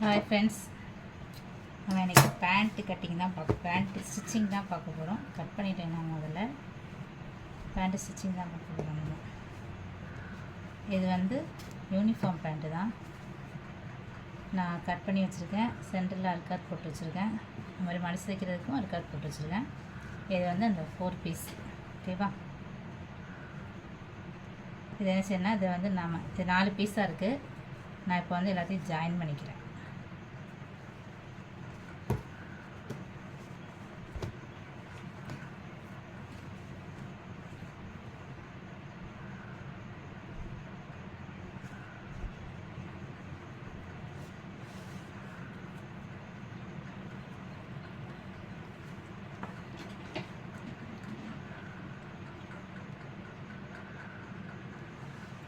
Hi friends, நம்ம இன்றைக்கி pant cutting தான் பேண்ட்டு ஸ்டிச்சிங் தான் பார்க்க போகிறோம். கட் பண்ணிட்டேன் நான் முதல்ல. பேண்ட்டு ஸ்டிச்சிங் தான் பார்க்க போகிறோம். நம்ம இது வந்து யூனிஃபார்ம் பேண்ட்டு தான். நான் கட் பண்ணி வச்சுருக்கேன். சென்டரில் அல்காத் போட்டு வச்சுருக்கேன். இந்த மாதிரி மடிச்சு தைக்கிறதுக்கும் அல்காத் போட்டு வச்சுருக்கேன். இது வந்து அந்த 4 பீஸ். ஓகேவா? இது என்ன செய்யணும்னா, இது வந்து இது 4 பீஸாக இருக்குது. நான் இப்போ வந்து எல்லாத்தையும் ஜாயின் பண்ணிக்கிறேன்.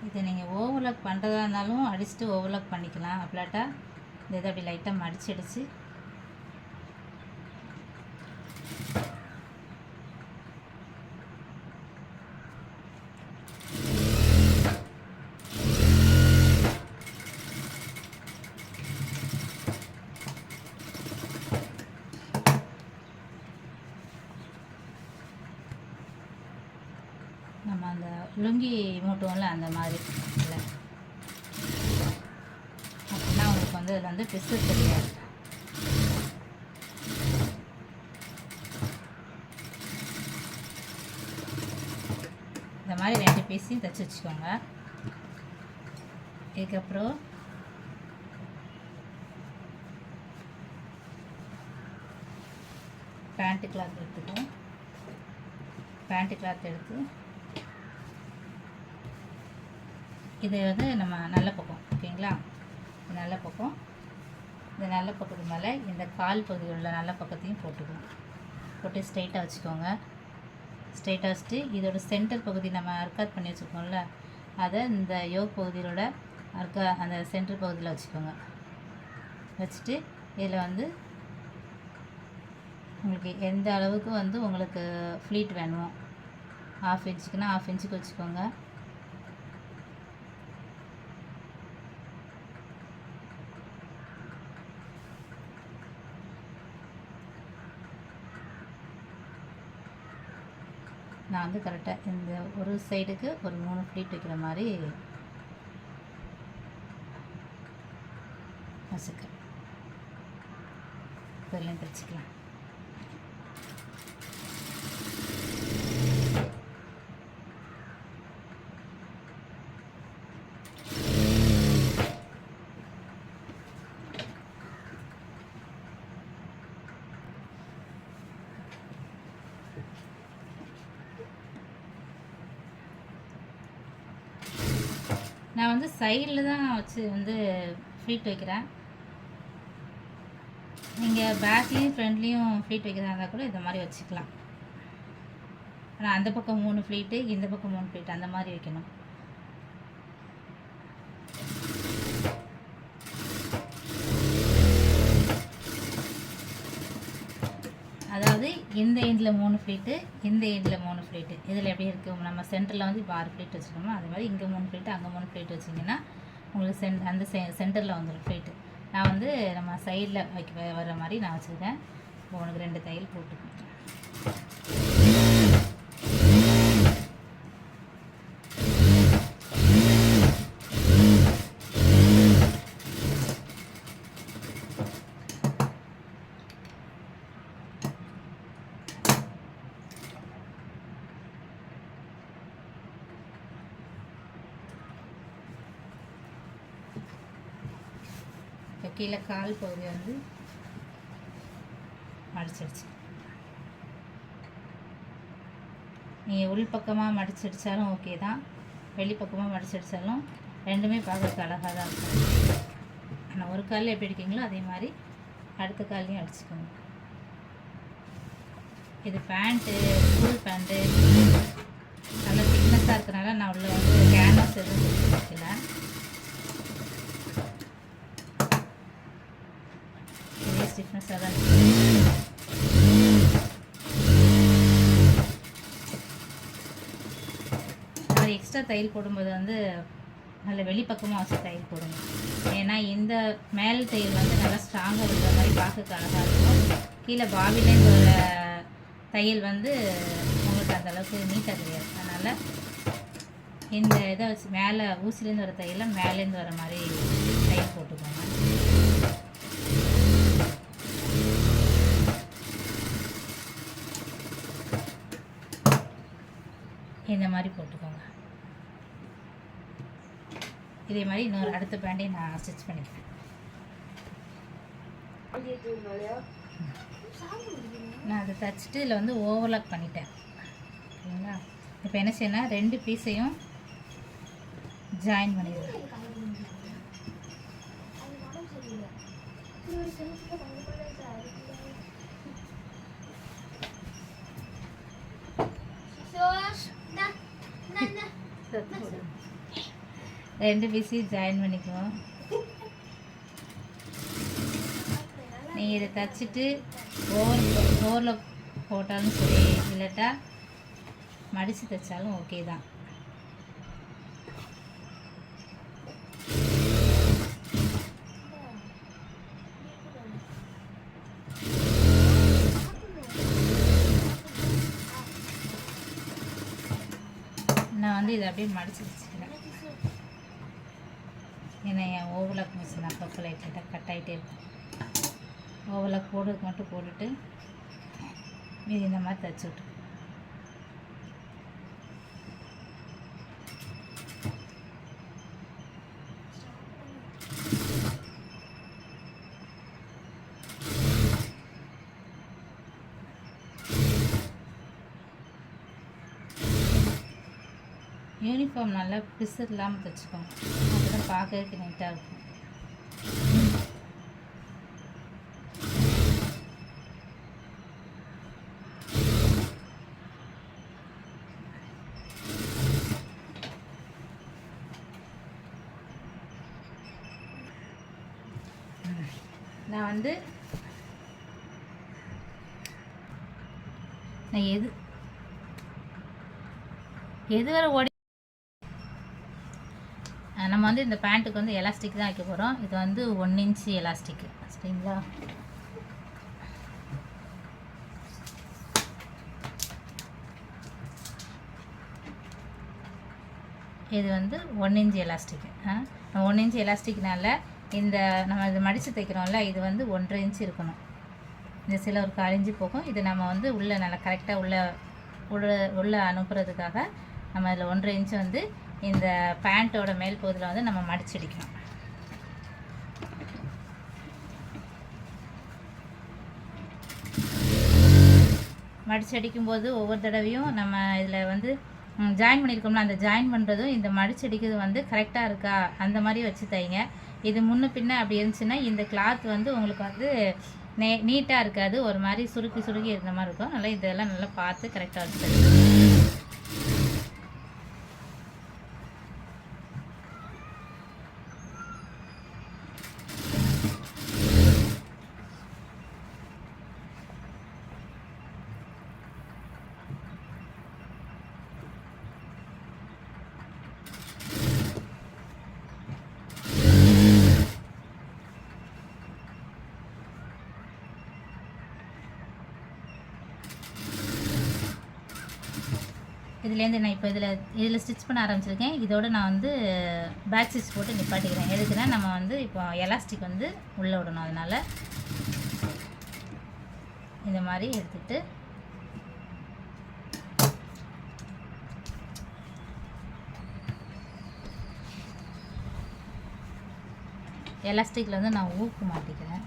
இதை நீங்கள் ஓவர்லாக் பண்ணுறதா இருந்தாலும் அடிச்சுட்டு ஓவர்லாக் பண்ணிக்கலாம். அப்படிலாட்டா இதை அப்படி லைட்டாக மடிச்சு நம்ம அந்த லுங்கி மூட்டுவோம்ல, அந்த மாதிரி இல்லை அப்படின்னா உங்களுக்கு வந்து அதில் வந்து பிசு தெரியாது. இந்த மாதிரி 2 பீஸையும் தைச்சி வச்சுக்கோங்க. இதுக்கப்புறம் பேண்ட்டு கிளாத் எடுத்துக்குவோம். பேண்ட்டு கிளாத் எடுத்து இது வந்து நம்ம நல்ல பக்கம், ஓகேங்களா? நல்ல பக்கம், இந்த நல்ல பக்கத்து மேலே இந்த கால் பகுதியில் உள்ள நல்ல பக்கத்தையும் போட்டு ஸ்ட்ரைட்டாக வச்சுக்கோங்க. ஸ்ட்ரைட்டாக வச்சுட்டு இதோட சென்டர் பகுதி நம்ம அர்க்காத் பண்ணி வச்சுருக்கோம்ல, அதை இந்த யோக் பகுதியோட அந்த சென்டர் பகுதியில் வச்சுக்கோங்க. வச்சுட்டு இதில் வந்து உங்களுக்கு எந்த அளவுக்கு வந்து உங்களுக்கு ஃப்ளீட் வேணுமோ, 1/2 இன்ச்சுக்குன்னா 1/2 இன்ச்சுக்கு வச்சுக்கோங்க. நான் வந்து கரெக்டாக இந்த ஒரு சைடுக்கு ஒரு 3 ஃப்ளீட் வைக்கிற மாதிரி வச்சுக்கிறேன். இதெல்லாம் தைச்சிக்கலாம். நான் வந்து சைடில் தான் வச்சு வந்து ஃப்ளீட் வைக்கிறேன். நீங்கள் பேக்லேயும் ஃப்ரண்ட்லேயும் ஃப்ளீட் வைக்கிறதா இருந்தால் கூட இந்த மாதிரி வச்சுக்கலாம். ஆனால் அந்த பக்கம் 3 ஃப்ளீட்டு, இந்த பக்கம் 3 ஃப்ளீட், அந்த மாதிரி வைக்கணும். அதாவது இந்த எண்டில் 3 ஃப்ளீட்டு, இந்த எண்டில் 3 ஃப்ளீட்டு. இதில் எப்படி இருக்குது, நம்ம சென்டரில் வந்து இப்போ 6 ஃப்ளீட் வச்சுக்கோமா, அது மாதிரி இங்கே 3 ஃப்ளீட்டு, அங்கே 3 ஃப்ளீட் வச்சிங்கன்னா உங்களுக்கு அந்த சென்டரில் வந்துடும் ஃப்ளீட்டு. நான் வந்து நம்ம சைடில் வர மாதிரி நான் வச்சுருக்கேன். இப்போ உனக்கு 2 தையல் போட்டுக்கேன். இப்போ கீழே கால் பகுதி வந்து மடிச்சிடுச்சு. நீங்கள் உள் பக்கமாக மடிச்சிடிச்சாலும் ஓகே தான், வெளிப்பக்கமாக மடிச்சிடிச்சாலும் ரெண்டுமே பார்க்குறதுக்கு அழகாக தான் இருக்கும். ஆனால் ஒரு காலில் எப்படி அடிக்கிங்களோ அதே மாதிரி அடுத்த கால்லையும் அடிச்சுக்கோங்க. இது பேண்ட்டு, ஸ்கூல் பேண்ட்டு நல்லா திக்னஸாக இருக்கிறனால நான் உள்ள வந்து கேன்வாஸ் எதுவும் வைக்கல. ஸ்டிஃப்னஸாக தான் எக்ஸ்ட்ரா தையல் போடும்போது வந்து நல்ல வெளிப்பக்கமாக வச்சு தையல் போடுங்க. ஏன்னா இந்த மேல் தையல் வந்து நல்லா ஸ்ட்ராங்காக இருக்கிற மாதிரி பார்க்க அழகாக இருக்கும். கீழே பாபிலேருந்து வர தையல் வந்து உங்களுக்கு அந்தளவுக்கு நீட்டாக தெரியாது. அதனால் இந்த இதை வச்சு மேலே ஊசிலேருந்து வர தையெல்லாம் மேலேருந்து வர மாதிரி தையல் போட்டுக்கோங்க. இந்த மாதிரி போட்டுக்கோங்க. இதே மாதிரி இன்னொரு அடுத்த பேண்டையும் நான் ஸ்டிச் பண்ணிக்கிறேன். நான் அதை தைச்சிட்டு இதில் வந்து ஓவர்லாக் பண்ணிட்டேன். ஓகேங்களா? இப்போ என்ன செய்யணும், 2 பீஸையும் ஜாயின் பண்ணிடுவேன். ரெண்டு பீஸையும் ஜாயின் பண்ணிக்குவோம். நீங்கள் இதை தைச்சிட்டு ஓவரில் போட்டாலும் சரி, இல்லாட்டா மடித்து தைச்சாலும் ஓகே தான். நான் வந்து இதை அப்படியே மடித்து வச்சுக்கிறேன். ஏன்னா என் ஓவர்லாக் மிஷின் அப்பப்போ லைட்டாக கட் ஆகிட்டே இருக்கும். ஓவர்லாக் போடுறதுக்கு மட்டும் போட்டுட்டு மீதி இந்த மாதிரி தைச்சி விட்டு யூனிஃபார்ம் நல்லா பிசர் இல்லாமல் தைச்சிக்கோங்க. அப்போ தான் பார்க்கறதுக்கு நீட்டாக இருக்கும். நான் வந்து எது வரை ஓடி நம்ம வந்து இந்த பேண்ட்டுக்கு வந்து எலாஸ்டிக் தான் வைக்க போகிறோம். இது வந்து 1 இன்ச்சு எலாஸ்டிக்கு, சரிங்களா? இது வந்து 1 இன்ச் எலாஸ்டிக்கு. 1 இன்ச் எலாஸ்டிக்னால இந்த நம்ம இது மடித்து தைக்கிறோம்ல, இது வந்து 1.5 இன்ச்சு இருக்கணும். இந்த சில ஒரு 1/4 இன்ச்சு போகும். இது நம்ம வந்து உள்ளே நல்லா கரெக்டாக உள்ளே அனுப்புறதுக்காக நம்ம இதில் 1.5 இன்ச்சு வந்து இந்த பேண்ட்டோட மேல் பகுதியில் வந்து நம்ம மடிச்சடிக்கணும். மடிச்சடிக்கும்போது ஒவ்வொரு தடவையும் நம்ம இதில் வந்து ஜாயின் பண்ணியிருக்கோம்னா அந்த ஜாயின் பண்ணுறதும் இந்த மடிச்சடிக்கிறது வந்து கரெக்டாக இருக்கா அந்த மாதிரி வச்சு தைங்க. இது முன்ன பின்ன அப்படி இருந்துச்சுன்னா இந்த கிளாத் வந்து உங்களுக்கு வந்து நீட்டாக இருக்காது, ஒரு மாதிரி சுருக்கி இருக்கிற மாதிரி இருக்கும். நல்லா இதெல்லாம் நல்லா பார்த்து கரெக்டாக வச்சு தைங்க. இதுலேருந்து நான் இப்போ இதில் ஸ்டிச் பண்ண ஆரம்பிச்சிருக்கேன். இதோடு நான் வந்து பேக் ஸ்டிச் போட்டு நிப்பாட்டிக்கிறேன். எதுக்குன்னா நம்ம வந்து இப்போ எலாஸ்டிக் வந்து உள்ளே விடணும். அதனால் இந்த மாதிரி எடுத்துகிட்டு எலாஸ்டிக்கில் வந்து நான் ஊக்கு மாட்டிக்கிறேன்.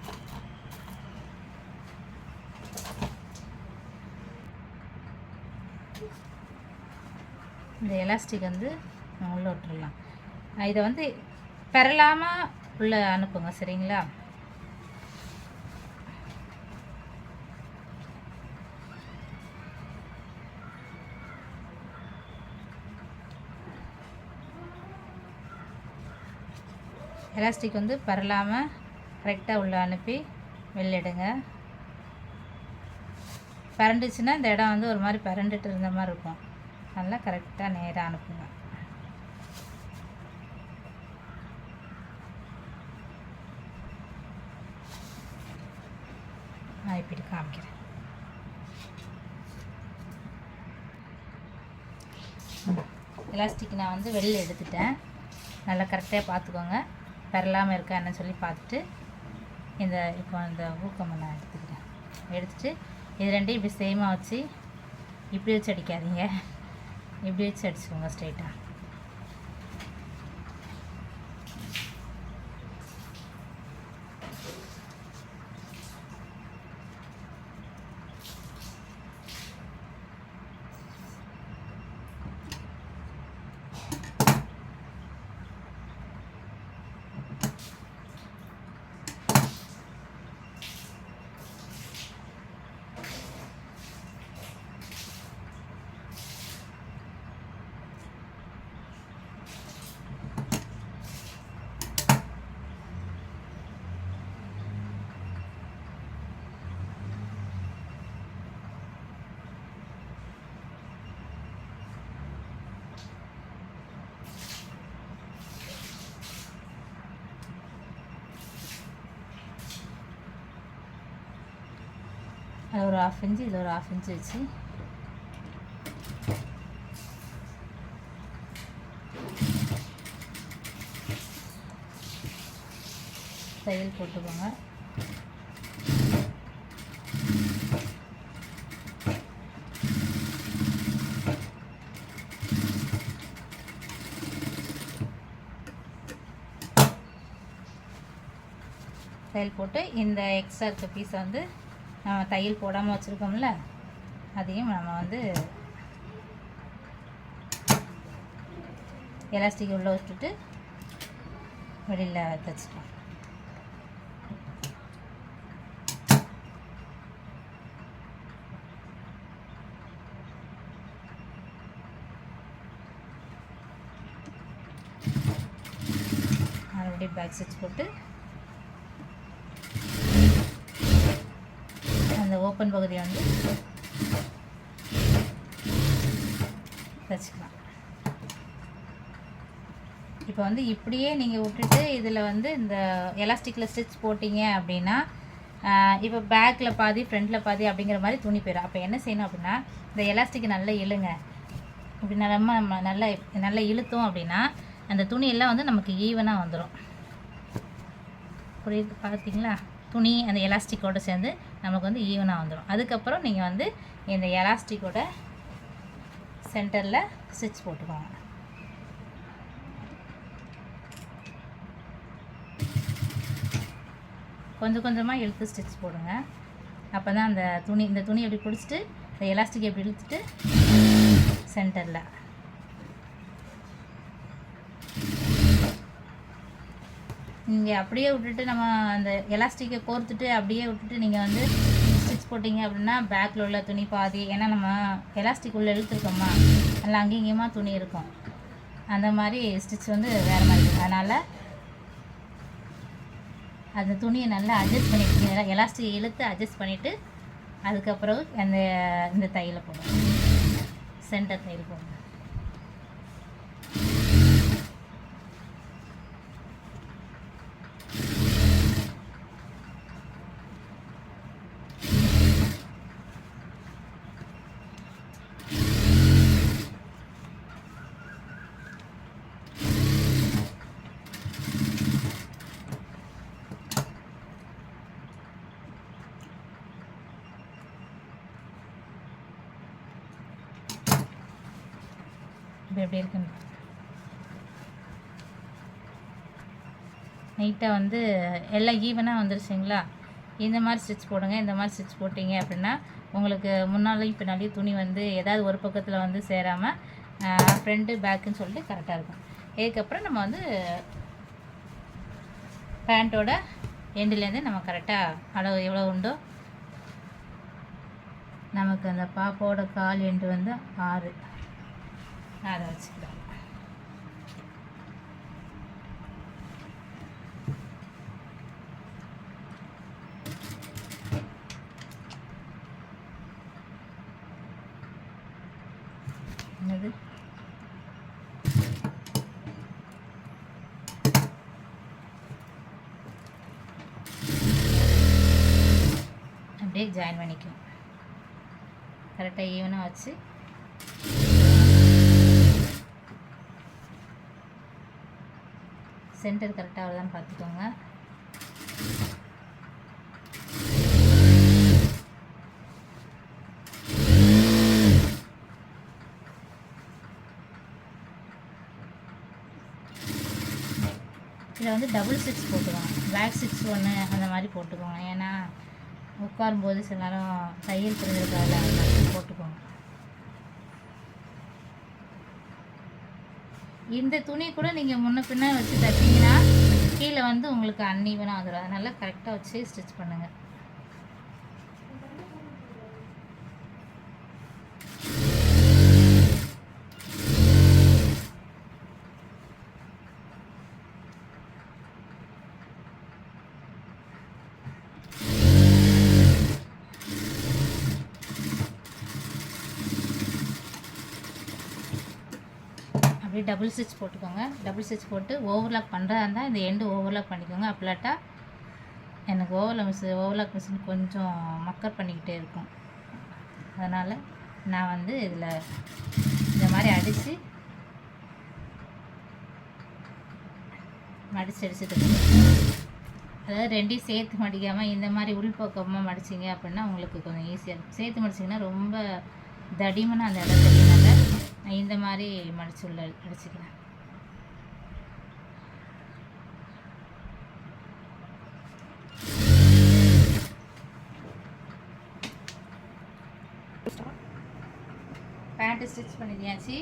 இந்த எலாஸ்டிக் வந்து உள்ளே விட்டுடலாம். இதை வந்து பெறலாமல் உள்ளே அனுப்புங்க, சரிங்களா? எலாஸ்டிக் வந்து பரலாமல் கரெக்டாக உள்ளே அனுப்பி வெளியிடுங்க. பரண்டுச்சுன்னா இந்த இடம் வந்து ஒரு மாதிரி பரண்டுட்டு இருந்த மாதிரி இருக்கும். நல்லா கரெக்டாக நேராக அனுப்புங்க. மடிப்பிட்டு காமிக்கிறேன். எலாஸ்டிக் நான் வந்து வெளியில் எடுத்துட்டேன். நல்லா கரெக்டாக பார்த்துக்கோங்க, பெறலாமல் இருக்கா என்னன்னு சொல்லி பார்த்துட்டு இப்போ இந்த ஊக்கம்மை நான் எடுத்துட்டு இது ரெண்டையும் இப்படி சேமாக வச்சு இப்படி வச்சு அடிக்காதீங்க, இப்படி வச்சு அடிச்சுக்கோங்க ஸ்ட்ரைட்டாக. அது ஒரு 1/2 இன்ச்சு, இதில் ஒரு 1/2 இன்ச்சு வச்சு தையல் போட்டுக்கோங்க. தையல் போட்டு இந்த எக்ஸ்ட்ரா இருக்க பீஸை வந்து நம்ம தையல் போடாமல் வச்சுருக்கோம்ல, அதையும் நம்ம வந்து எலாஸ்டிக் உள்ளே விட்டுட்டு வெளியில் தைச்சிக்கலாம். மறுபடியும் பேக் ஸ்டிச் போட்டு அந்த ஓப்பன் பகுதியை வந்து தைச்சிக்கலாம். இப்போ வந்து இப்படியே நீங்கள் விட்டுட்டு இதில் வந்து இந்த எலாஸ்டிக்கில் ஸ்டிச் போட்டிங்க அப்படின்னா இப்போ பேக்கில் பாதி ஃப்ரண்ட்டில் பாதி அப்படிங்கிற மாதிரி துணி போயிடும். அப்போ என்ன செய்யணும் அப்படின்னா, இந்த எலாஸ்டிக் நல்லா இழுங்க. இப்படி நம்ம நல்லா இழுத்தோம் அப்படின்னா அந்த துணியெல்லாம் வந்து நமக்கு ஈவனாக வந்துடும். புரியுது பார்த்தீங்களா? துணி அந்த எலாஸ்டிக்கோடு சேர்ந்து நமக்கு வந்து ஈவனாக வந்துடும். அதுக்கப்புறம் நீங்கள் வந்து இந்த எலாஸ்டிக்கோட சென்டரில் ஸ்டிச் போட்டுக்கோங்க. கொஞ்சம் கொஞ்சமாக இழுத்து ஸ்டிச் போடுங்க. அப்போ தான் அந்த இந்த துணி எப்படி பிடிச்சிட்டு இந்த எலாஸ்டிக் எப்படி இழுத்துட்டு சென்டரில் நீங்கள் அப்படியே விட்டுட்டு நம்ம அந்த எலாஸ்டிக்கை கோர்த்துட்டு அப்படியே விட்டுட்டு நீங்கள் வந்து ஸ்டிச் போட்டிங்க அப்படின்னா பேக்கில் உள்ள துணி பாதி, ஏன்னா நம்ம எலாஸ்டிக் உள்ளே இழுத்துருக்கோமா, நல்லா அங்கேயும் இங்கேயுமா துணி இருக்கும். அந்த மாதிரி ஸ்டிச் வந்து வேறு மாதிரி இருக்கும். அதனால் அந்த துணியை நல்லா அட்ஜஸ்ட் பண்ணிட்டு எலாஸ்டிக் இழுத்து அட்ஜஸ்ட் பண்ணிவிட்டு அதுக்கப்புறம் இந்த தையலை போடுவோம், சென்டர் தையல் போடுவோம். இப்போ எப்படி இருக்குன்னு நீட்டாக வந்து எல்லாம் ஈவனாக வந்துருச்சுங்களா? இந்த மாதிரி ஸ்டிச் போடுங்க. இந்த மாதிரி ஸ்டிச் போட்டிங்க அப்படின்னா உங்களுக்கு முன்னாலையும் பின்னாலையும் துணி வந்து ஏதாவது ஒரு பக்கத்தில் வந்து சேராமல் ஃப்ரண்ட்டு பேக்குன்னு சொல்லிட்டு கரெக்டாக இருக்கும். இதுக்கப்புறம் நம்ம வந்து பேண்ட்டோட எண்டுலேருந்து நம்ம கரெக்டாக அளவு எவ்வளோ உண்டோ, நமக்கு அந்த பாப்போட கால் எண்டு வந்து 6, அதை வச்சுக்கலாம். என்னது அப்படியே அப்படியே ஜாயின் பண்ணிக்கும். கரெக்டாக ஈவனாக வச்சு சென்டர் கரெக்டாக வருதான்னு பார்த்துக்கோங்க. இதில் வந்து டபுள் ஸ்டிச் போட்டுக்கோங்க, பேக் ஸ்டிச் ஒன்று அந்த மாதிரி போட்டுக்கோங்க. ஏன்னா உட்காரும்போது சில நேரம் தையல் பிரிஞ்சிருக்காது, அந்த மாதிரி போட்டுக்கோங்க. இந்த துணி கூட நீங்கள் முன்ன பின்ன வச்சு தைச்சிங்கன்னா கீழே வந்து உங்களுக்கு அன்ஈவனாக ஆகுது. அதனால் கரெக்டாக வச்சு ஸ்டிச் பண்ணுங்கள். அப்படியே டபுள் ஸ்டிச் போட்டுக்கோங்க. டபுள் ஸ்டிச் போட்டு ஓவர்லாக் பண்ணுறதா இருந்தால் இந்த எண்டு ஓவர்லாக் பண்ணிக்கோங்க. அப்படிலாட்டா எனக்கு ஓவர்லாக் மிஷின் கொஞ்சம் மக்கர் பண்ணிக்கிட்டே இருக்கும். அதனால் நான் வந்து இதில் இந்த மாதிரி அடித்து அடிச்சுட்டு அதாவது ரெண்டையும் சேர்த்து மடிக்காமல் இந்த மாதிரி உள்பக்கமாக மடிச்சிங்க அப்படின்னா உங்களுக்கு கொஞ்சம் ஈஸியாக இருக்கும். சேர்த்து மடிச்சிங்கன்னா ரொம்ப தடிமனாக அந்த இடம் தெரியுனால நான் இந்த மாதிரி மடிச்சு உள்ள அடிச்சுக்கிறேன். பேண்ட்டு ஸ்டிச் பண்ணியாச்சு,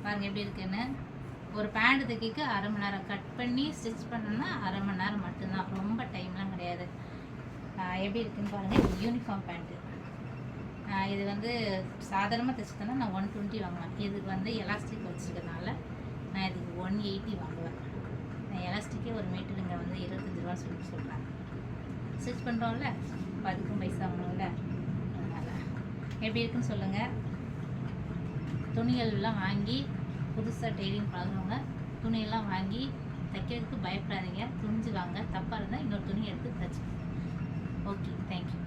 பாருங்கள் எப்படி இருக்குன்னு. ஒரு பேண்ட் தைக்க அரை மணி நேரம், கட் பண்ணி ஸ்டிச் பண்ணோன்னா அரை மணி நேரம் மட்டும்தான், ரொம்ப டைம்லாம் கிடையாது. எப்படி இருக்குன்னு பாருங்கள். இது யூனிஃபார்ம் பேண்ட்டு. இது வந்து சாதாரணமாக தைச்சிட்டேன்னா நான் 120 வாங்குவேன். இதுக்கு வந்து எலாஸ்டிக் வச்சுருக்கனால நான் இதுக்கு 180 வாங்குவேன். நான் எலாஸ்டிக்கே ஒரு மீட்டருங்க வந்து 25 ரூபா சொல்கிறேன். ஸ்டிச் பண்ணுறோம்ல, இப்போ அதுக்கும் பைசா வாங்கணும்ல, அதனால் எப்படி இருக்குன்னு சொல்லுங்கள். துணிகள்லாம் வாங்கி புதுசாக டெய்லிங் பழகுறவங்க துணியெல்லாம் வாங்கி தைக்கிறதுக்கு பயப்படாதீங்க. துணிஞ்சு வாங்க. தப்பாக இருந்தால் இன்னொரு துணி எடுத்து தைச்சிக்கோங்க. Okay, thank you.